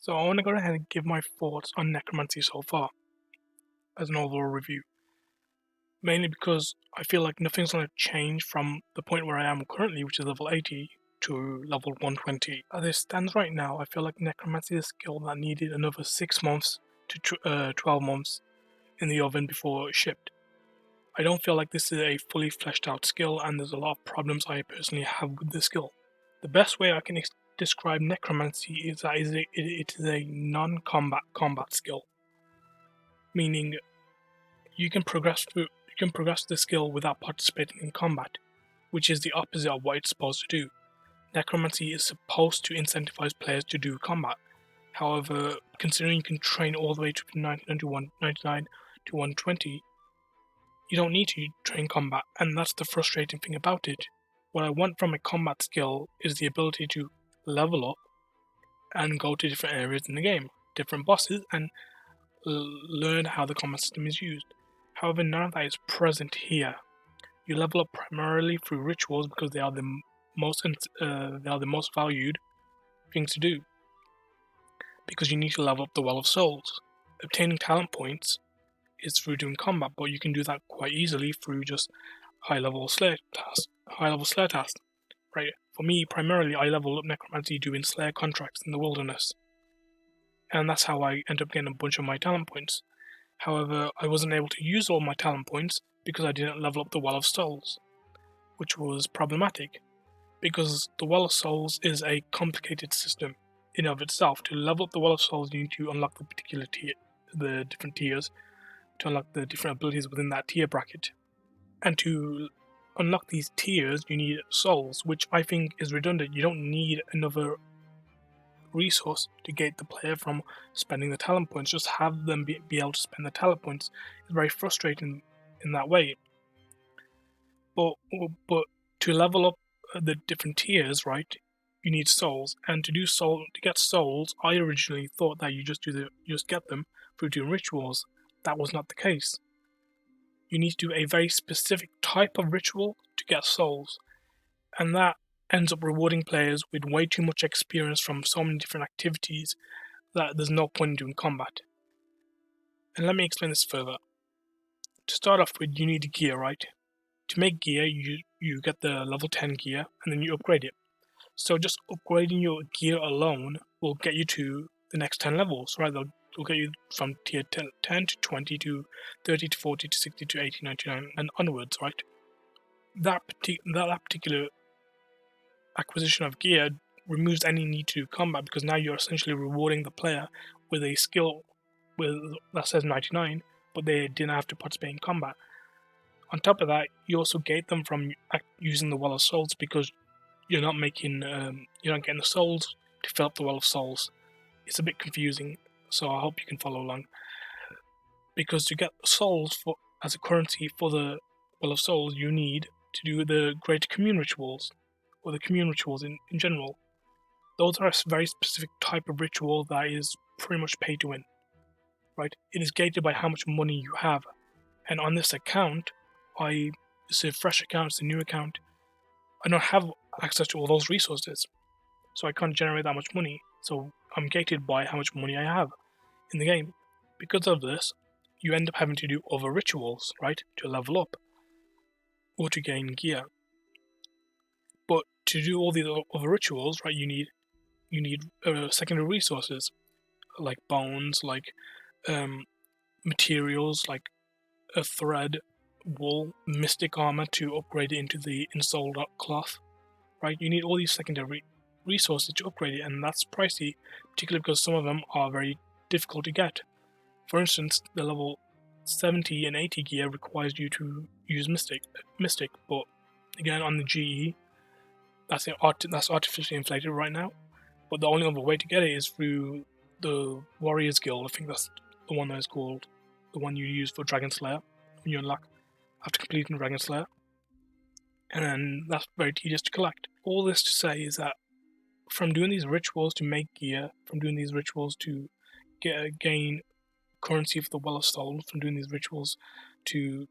So I want to go ahead and give my thoughts on Necromancy so far as an overall review. Mainly because I feel like nothing's going to change from the point where I am currently, which is level 80, to level 120. As it stands right now, I feel like Necromancy is a skill that needed another 6 months to 12 months in the oven before it shipped. I don't feel like this is a fully fleshed out skill, and there's a lot of problems I personally have with the skill. The best way I can describe Necromancy is that it is a non-combat skill, meaning you can progress the skill without participating in combat, which is the opposite of what it's supposed to do. Necromancy is supposed to incentivize players to do combat. However, considering you can train all the way to 99 to 120, you don't need to train combat, and that's the frustrating thing about it. What I want from a combat skill is the ability to level up and go to different areas in the game, different bosses, and learn how the combat system is used. However, none of that is present here. You level up primarily through rituals because they are the most valued things to do. Because you need to level up the Well of Souls. Obtaining talent points is through doing combat, but you can do that quite easily through just high-level Slayer tasks. Right? For me, primarily, I level up Necromancy doing Slayer contracts in the wilderness, and that's how I end up getting a bunch of my talent points. However, I wasn't able to use all my talent points because I didn't level up the Well of Souls, which was problematic, because the Well of Souls is a complicated system in of itself. To level up the Well of Souls, you need to unlock the different tiers, to unlock the different abilities within that tier bracket. And to unlock these tiers, you need souls, which I think is redundant. You don't need another resource to gate the player from spending the talent points. Just have them be able to spend the talent points. It's very frustrating in that way. But to level up the different tiers, right? You need souls, and to get souls, I originally thought that you just get them through doing rituals. That was not the case. You need to do a very specific type of ritual to get souls, and that ends up rewarding players with way too much experience from so many different activities that there's no point in doing combat. And let me explain this further. To start off with, you need gear, right? To make gear, you get the level 10 gear, and then you upgrade it. So just upgrading your gear alone will get you to the next 10 levels, right? They'll get you from tier 10 to 20 to 30 to 40 to 60 to 80, 99, and onwards, right? That particular acquisition of gear removes any need to do combat, because now you're essentially rewarding the player with a skill that says 99, but they didn't have to participate in combat. On top of that, you also gate them from using the Well of Souls, because you're not getting the souls to fill up the Well of Souls. It's a bit confusing, so I hope you can follow along. Because to get souls as a currency for the Well of Souls, you need to do the Great Commune rituals, or the Commune rituals in general. Those are a very specific type of ritual that is pretty much pay to win, right? It is gated by how much money you have. And on this account, it's a fresh account, it's a new account, I don't have access to all those resources, so I can't generate that much money. So I'm gated by how much money I have in the game. Because of this, you end up having to do other rituals, right, to level up or to gain gear. But to do all these other rituals, right, you need secondary resources like bones, like materials, like a thread, wool, mystic armor to upgrade it into the installed cloth. Right, you need all these secondary resources to upgrade it, and that's pricey, particularly because some of them are very difficult to get. For instance, the level 70 and 80 gear requires you to use Mystic, but again on the GE, that's artificially inflated right now. But the only other way to get it is through the Warriors Guild. I think that's the one that is called, the one you use for Dragon Slayer when you unlock after completing Dragon Slayer. And then that's very tedious to collect. All this to say is that from doing these rituals to make gear, from doing these rituals to gain currency for the Well of Souls, from doing these rituals to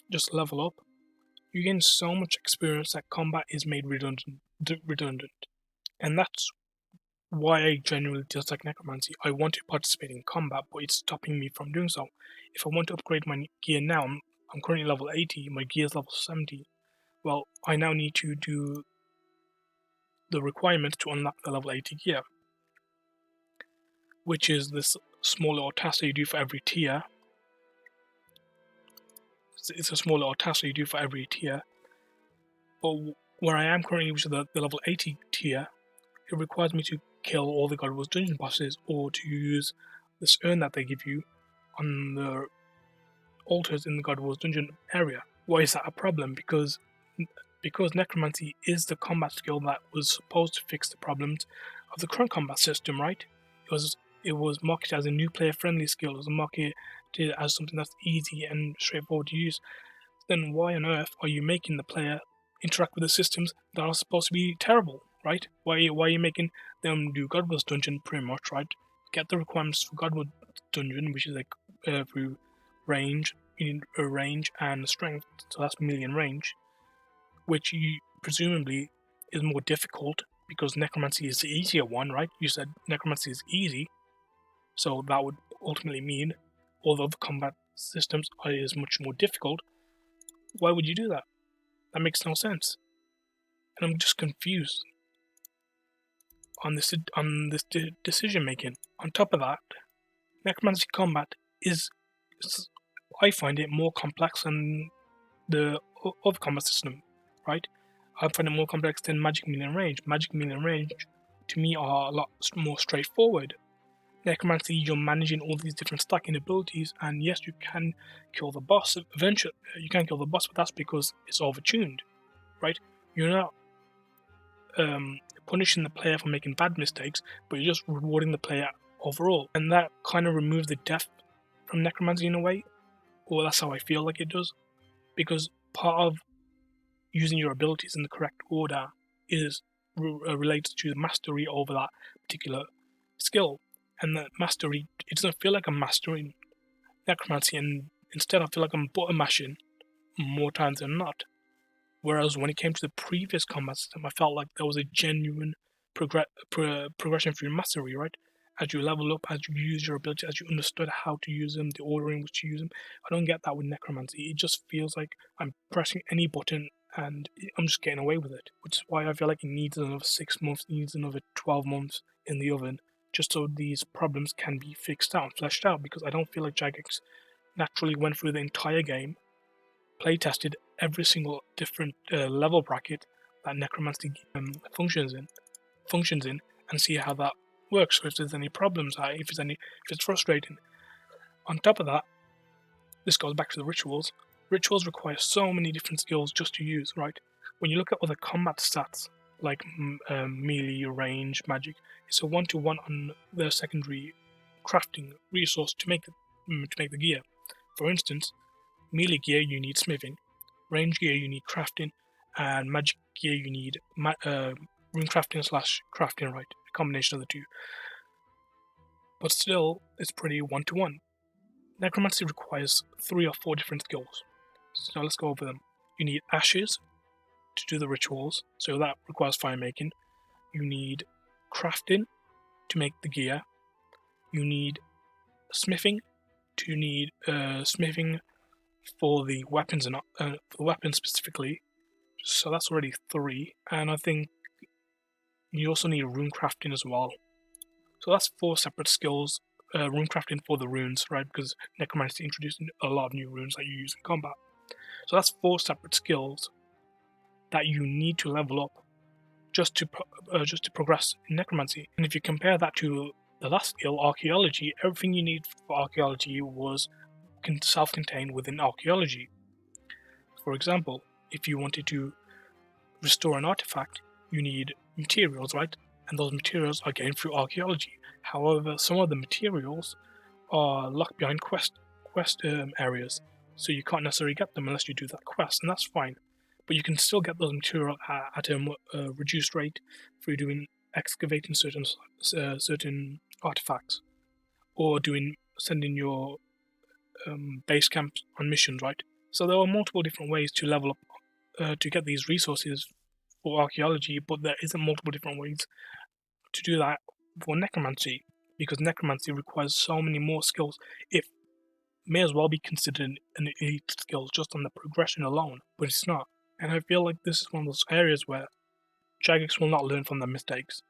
just level up, you gain so much experience that combat is made redundant. And that's why I genuinely dislike Necromancy. I want to participate in combat, but it's stopping me from doing so. If I want to upgrade my gear now, I'm currently level 80, my gear is level 70. Well, I now need to do the requirements to unlock the level 80 gear, which is this small little task that you do for every tier. It's a small little task that you do for every tier. But where I am currently, which is the level 80 tier, it requires me to kill all the God Wars dungeon bosses or to use this urn that they give you on the altars in the God Wars dungeon area. Why is that a problem? Because Necromancy is the combat skill that was supposed to fix the problems of the current combat system, right? It was marketed as a new player friendly skill. It was marketed as something that's easy and straightforward to use. Then why on earth are you making the player interact with the systems that are supposed to be terrible, right? Why are you making them do God Wars dungeon pretty much, right? Get the requirements for God Wars dungeon, which is like through range, you need a range and strength, so that's melee and range, which you presumably is more difficult because Necromancy is the easier one, right? You said Necromancy is easy, so that would ultimately mean all the other combat systems is much more difficult. Why would you do that? That makes no sense. And I'm just confused on this decision making. On top of that, Necromancy combat is, I find it more complex than the other combat system, right? I find it more complex than Magic Melee and Range. Magic Melee and Range, to me, are a lot more straightforward. Necromancy, you're managing all these different stacking abilities, and yes, you can kill the boss eventually. You can kill the boss, but that's because it's overtuned, right? You're not punishing the player for making bad mistakes, but you're just rewarding the player overall, and that kind of removes the depth from Necromancy in a way, or that's how I feel like it does, because part of using your abilities in the correct order is related to the mastery over that particular skill, and that mastery, it doesn't feel like I'm mastering Necromancy, and instead I feel like I'm button mashing more times than not. Whereas when it came to the previous combat system, I felt like there was a genuine progression through mastery, right? As you level up, as you use your ability, as you understood how to use them, the order in which you use them. I don't get that with Necromancy. It just feels like I'm pressing any button and I'm just getting away with it. Which is why I feel like it needs another 6 months, it needs another 12 months in the oven, just so these problems can be fixed out, fleshed out, because I don't feel like Jagex naturally went through the entire game, play tested every single different level bracket that Necromancy functions in, and see how that works. So if there's any problems, if it's frustrating. On top of that, this goes back to the rituals. Rituals require so many different skills just to use, right? When you look at other combat stats like melee, range, magic, it's a 1-to-1 on the secondary crafting resource to make the gear. For instance, melee gear you need smithing, range gear you need crafting, and magic gear you need rune crafting / crafting, right? A combination of the two. But still, it's pretty 1-to-1. Necromancy requires 3 or 4 different skills. So let's go over them. You need ashes to do the rituals, so that requires fire making. You need crafting to make the gear. You need smithing smithing for the weapons and for the weapons specifically. So that's already 3, and I think you also need rune crafting as well. So that's 4 separate skills. Rune crafting for the runes, right? Because Necromancy introduced a lot of new runes that you use in combat. So that's 4 separate skills that you need to level up just to progress in Necromancy. And if you compare that to the last skill, Archaeology, everything you need for Archaeology was self-contained within Archaeology. For example, if you wanted to restore an artifact, you need materials, right? And those materials are gained through Archaeology. However, some of the materials are locked behind quest areas, so you can't necessarily get them unless you do that quest, and that's fine. But you can still get those materials at a reduced rate through excavating certain artifacts, or sending your base camp on missions, right? So there are multiple different ways to level up to get these resources for Archaeology, but there isn't multiple different ways to do that for Necromancy, because Necromancy requires so many more skills. It may as well be considered an elite skill just on the progression alone, but it's not. And I feel like this is one of those areas where Jagex will not learn from their mistakes.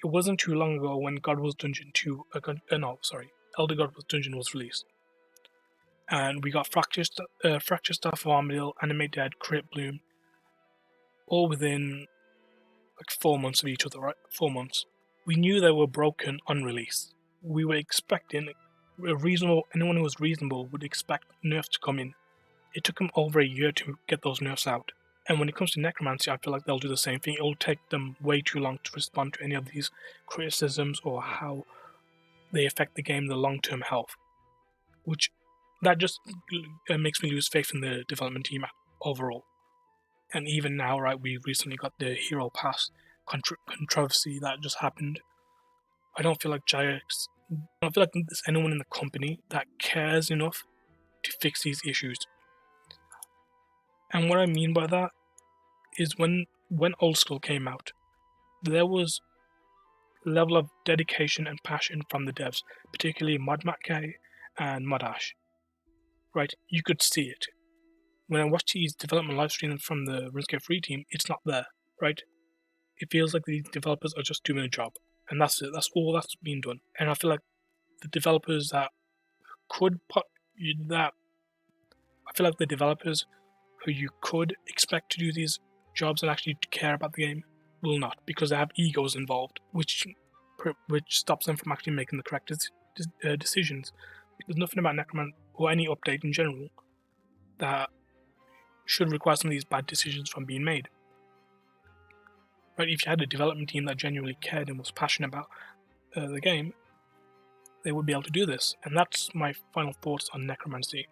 It wasn't too long ago when God Wars Dungeon 2, Elder God Wars Dungeon was released. And we got Fracture Staff of Armadale, Animate Dead, Crit Bloom, all within like 4 months of each other, right? 4 months. We knew they were broken on release. We were expecting anyone who was reasonable would expect nerfs to come in. It took them over a year to get those nerfs out. And when it comes to Necromancy, I feel like they'll do the same thing. It'll take them way too long to respond to any of these criticisms or how they affect the game, the long-term health. Which, that just makes me lose faith in the development team overall. And even now, right, we recently got the Hero Pass controversy that just happened. I don't feel like Jagex, I don't feel like there's anyone in the company that cares enough to fix these issues. And what I mean by that is when Old School came out, there was level of dedication and passion from the devs, particularly ModMattK and Modash. Right, you could see it. When I watch these development live streams from the RuneScape Free team, it's not there, right? It feels like these developers are just doing a job, and that's it. That's all that's being done. And I feel like the developers that the developers who you could expect to do these jobs and actually care about the game will not, because they have egos involved, which stops them from actually making the correct decisions. There's nothing about Necromancy or any update in general that should require some of these bad decisions from being made. Right? If you had a development team that genuinely cared and was passionate about the game, they would be able to do this. And that's my final thoughts on Necromancy.